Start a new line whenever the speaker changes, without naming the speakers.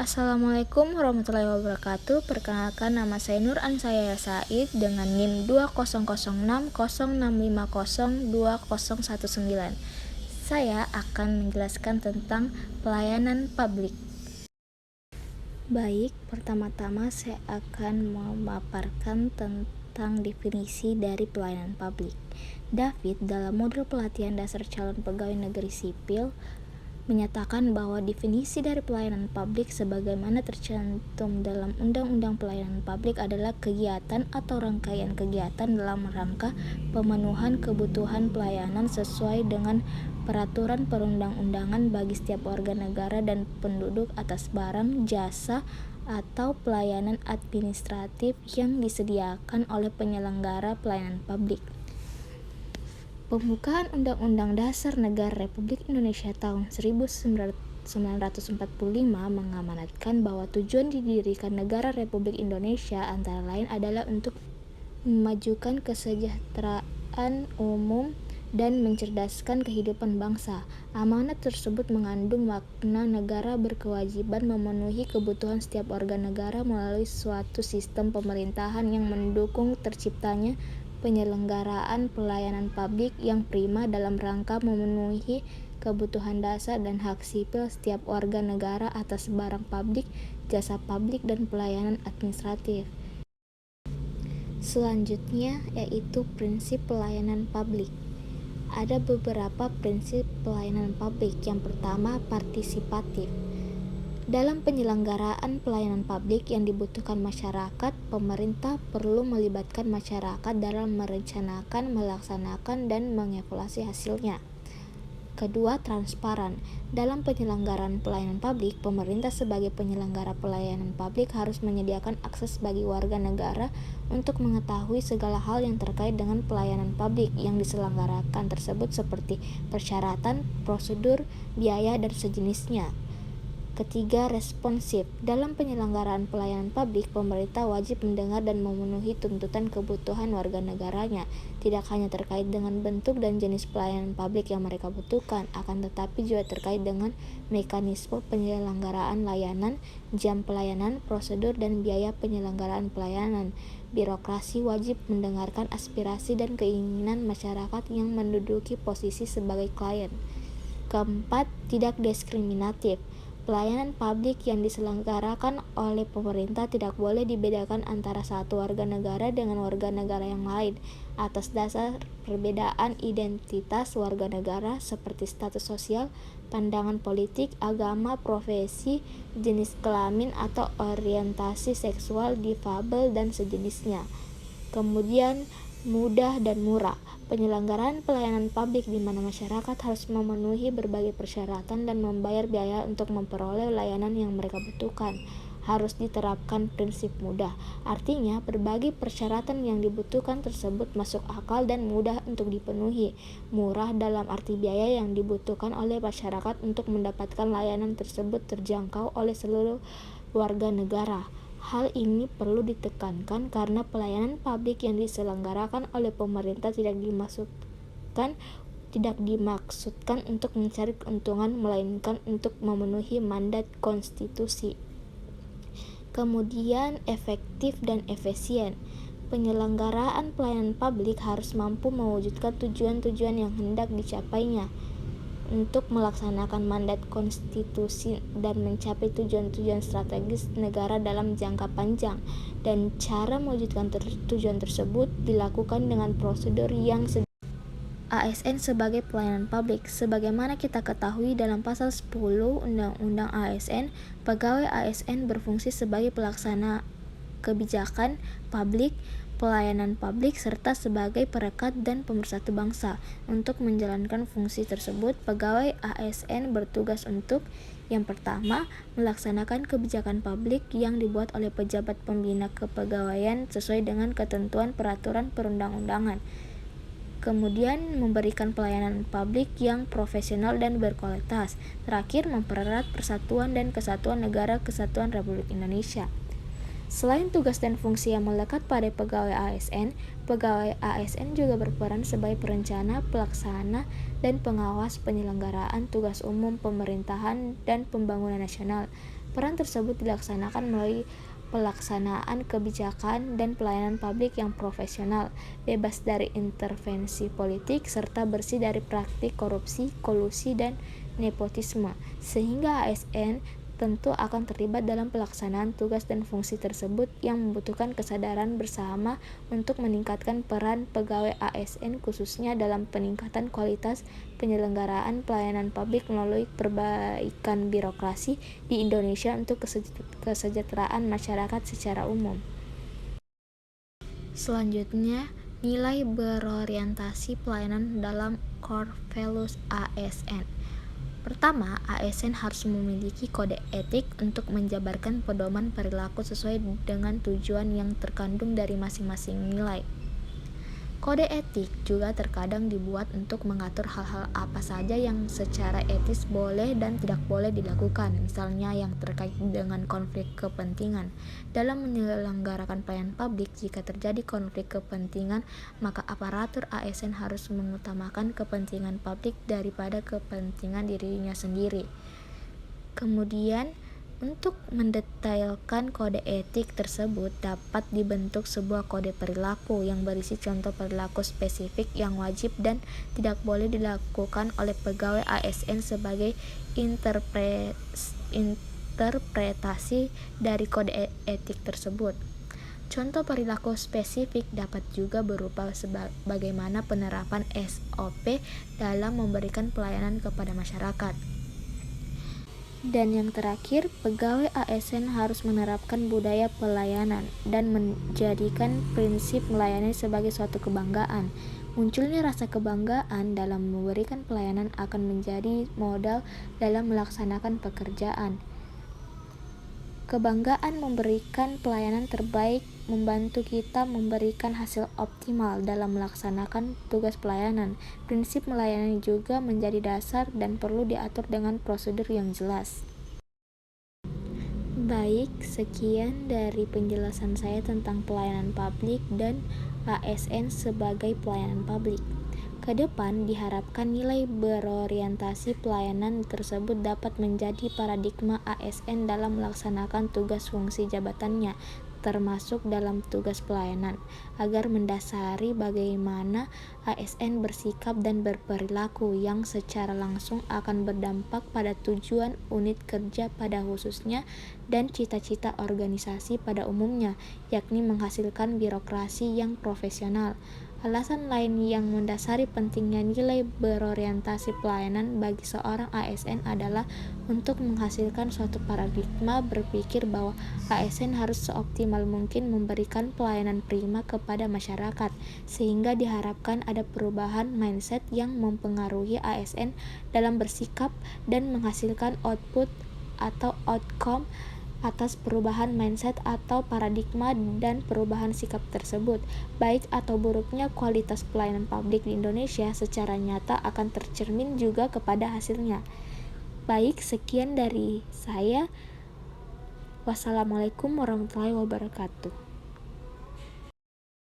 Assalamualaikum warahmatullahi wabarakatuh. Perkenalkan, nama saya Nur Ansaya Said dengan NIM 2006006502019. Saya akan menjelaskan tentang pelayanan publik. Baik, pertama-tama saya akan memaparkan tentang definisi dari pelayanan publik. David dalam modul pelatihan dasar calon pegawai negeri sipil menyatakan bahwa definisi dari pelayanan publik sebagaimana tercantum dalam Undang-Undang Pelayanan Publik adalah kegiatan atau rangkaian kegiatan dalam rangka pemenuhan kebutuhan pelayanan sesuai dengan peraturan perundang-undangan bagi setiap warga negara dan penduduk atas barang, jasa, atau pelayanan administratif yang disediakan oleh penyelenggara pelayanan publik. Pembukaan Undang-Undang Dasar Negara Republik Indonesia tahun 1945 mengamanatkan bahwa tujuan didirikan Negara Republik Indonesia antara lain adalah untuk memajukan kesejahteraan umum dan mencerdaskan kehidupan bangsa. Amanat tersebut mengandung makna negara berkewajiban memenuhi kebutuhan setiap warga negara melalui suatu sistem pemerintahan yang mendukung terciptanya penyelenggaraan pelayanan publik yang prima dalam rangka memenuhi kebutuhan dasar dan hak sipil setiap warga negara atas barang publik, jasa publik, dan pelayanan administratif. Selanjutnya yaitu prinsip pelayanan publik. Ada beberapa prinsip pelayanan publik. Yang pertama, partisipatif. Dalam penyelenggaraan pelayanan publik yang dibutuhkan masyarakat, pemerintah perlu melibatkan masyarakat dalam merencanakan, melaksanakan, dan mengevaluasi hasilnya. Kedua, transparan. Dalam penyelenggaraan pelayanan publik, pemerintah sebagai penyelenggara pelayanan publik harus menyediakan akses bagi warga negara untuk mengetahui segala hal yang terkait dengan pelayanan publik yang diselenggarakan tersebut seperti persyaratan, prosedur, biaya, dan sejenisnya. Ketiga, responsif. Dalam penyelenggaraan pelayanan publik, pemerintah wajib mendengar dan memenuhi tuntutan kebutuhan warga negaranya, tidak hanya terkait dengan bentuk dan jenis pelayanan publik yang mereka butuhkan, akan tetapi juga terkait dengan mekanisme penyelenggaraan layanan, jam pelayanan, prosedur, dan biaya penyelenggaraan pelayanan. Birokrasi wajib mendengarkan aspirasi dan keinginan masyarakat yang menduduki posisi sebagai klien. Keempat, tidak diskriminatif. Pelayanan publik yang diselenggarakan oleh pemerintah tidak boleh dibedakan antara satu warga negara dengan warga negara yang lain atas dasar perbedaan identitas warga negara seperti status sosial, pandangan politik, agama, profesi, jenis kelamin atau orientasi seksual, difabel, dan sejenisnya. Kemudian, mudah dan murah. Penyelenggaraan pelayanan publik di mana masyarakat harus memenuhi berbagai persyaratan dan membayar biaya untuk memperoleh layanan yang mereka butuhkan. Harus diterapkan prinsip mudah. Artinya, berbagai persyaratan yang dibutuhkan tersebut masuk akal dan mudah untuk dipenuhi. Murah dalam arti biaya yang dibutuhkan oleh masyarakat untuk mendapatkan layanan tersebut terjangkau oleh seluruh warga negara. Hal ini perlu ditekankan karena pelayanan publik yang diselenggarakan oleh pemerintah tidak dimaksudkan untuk mencari keuntungan, melainkan untuk memenuhi mandat konstitusi. Kemudian, efektif dan efisien. Penyelenggaraan pelayanan publik harus mampu mewujudkan tujuan-tujuan yang hendak dicapainya untuk melaksanakan mandat konstitusi dan mencapai tujuan-tujuan strategis negara dalam jangka panjang, dan cara mewujudkan tujuan tersebut dilakukan dengan prosedur yang ASN sebagai pelayanan publik. Sebagaimana kita ketahui dalam pasal 10 Undang-Undang ASN, pegawai ASN berfungsi sebagai pelaksana kebijakan publik, pelayanan publik, serta sebagai perekat dan pemersatu bangsa. Untuk menjalankan fungsi tersebut, pegawai ASN bertugas untuk: yang pertama, melaksanakan kebijakan publik yang dibuat oleh pejabat pembina kepegawaian sesuai dengan ketentuan peraturan perundang-undangan. Kemudian, memberikan pelayanan publik yang profesional dan berkualitas. Terakhir, mempererat persatuan dan kesatuan Negara Kesatuan Republik Indonesia. Selain tugas dan fungsi yang melekat pada pegawai ASN juga berperan sebagai perencana, pelaksana, dan pengawas penyelenggaraan tugas umum pemerintahan dan pembangunan nasional. Peran tersebut dilaksanakan melalui pelaksanaan kebijakan dan pelayanan publik yang profesional, bebas dari intervensi politik, serta bersih dari praktik korupsi, kolusi, dan nepotisme, sehingga ASN tentu akan terlibat dalam pelaksanaan tugas dan fungsi tersebut yang membutuhkan kesadaran bersama untuk meningkatkan peran pegawai ASN khususnya dalam peningkatan kualitas penyelenggaraan pelayanan publik melalui perbaikan birokrasi di Indonesia untuk kesejahteraan masyarakat secara umum. Selanjutnya, nilai berorientasi pelayanan dalam core values ASN. Pertama, ASN harus memiliki kode etik untuk menjabarkan pedoman perilaku sesuai dengan tujuan yang terkandung dari masing-masing nilai. Kode etik juga terkadang dibuat untuk mengatur hal-hal apa saja yang secara etis boleh dan tidak boleh dilakukan, misalnya yang terkait dengan konflik kepentingan. Dalam menyelenggarakan pelayanan publik, jika terjadi konflik kepentingan, maka aparatur ASN harus mengutamakan kepentingan publik daripada kepentingan dirinya sendiri. Kemudian, untuk mendetailkan kode etik tersebut dapat dibentuk sebuah kode perilaku yang berisi contoh perilaku spesifik yang wajib dan tidak boleh dilakukan oleh pegawai ASN sebagai interpretasi dari kode etik tersebut. Contoh perilaku spesifik dapat juga berupa bagaimana penerapan SOP dalam memberikan pelayanan kepada masyarakat. Dan yang terakhir, pegawai ASN harus menerapkan budaya pelayanan dan menjadikan prinsip melayani sebagai suatu kebanggaan. Munculnya rasa kebanggaan dalam memberikan pelayanan akan menjadi modal dalam melaksanakan pekerjaan. Kebanggaan memberikan pelayanan terbaik membantu kita memberikan hasil optimal dalam melaksanakan tugas pelayanan. Prinsip melayani juga menjadi dasar dan perlu diatur dengan prosedur yang jelas. Baik, sekian dari penjelasan saya tentang pelayanan publik dan ASN sebagai pelayanan publik. Kedepan diharapkan nilai berorientasi pelayanan tersebut dapat menjadi paradigma ASN dalam melaksanakan tugas fungsi jabatannya, termasuk dalam tugas pelayanan, agar mendasari bagaimana ASN bersikap dan berperilaku yang secara langsung akan berdampak pada tujuan unit kerja pada khususnya dan cita-cita organisasi pada umumnya, yakni menghasilkan birokrasi yang profesional. Alasan lain yang mendasari pentingnya nilai berorientasi pelayanan bagi seorang ASN adalah untuk menghasilkan suatu paradigma berpikir bahwa ASN harus seoptimal mungkin memberikan pelayanan prima kepada masyarakat, sehingga diharapkan ada perubahan mindset yang mempengaruhi ASN dalam bersikap dan menghasilkan output atau outcome atas perubahan mindset atau paradigma dan perubahan sikap tersebut. Baik atau buruknya kualitas pelayanan publik di Indonesia secara nyata akan tercermin juga kepada hasilnya. Baik, sekian dari saya. Wassalamualaikum warahmatullahi wabarakatuh.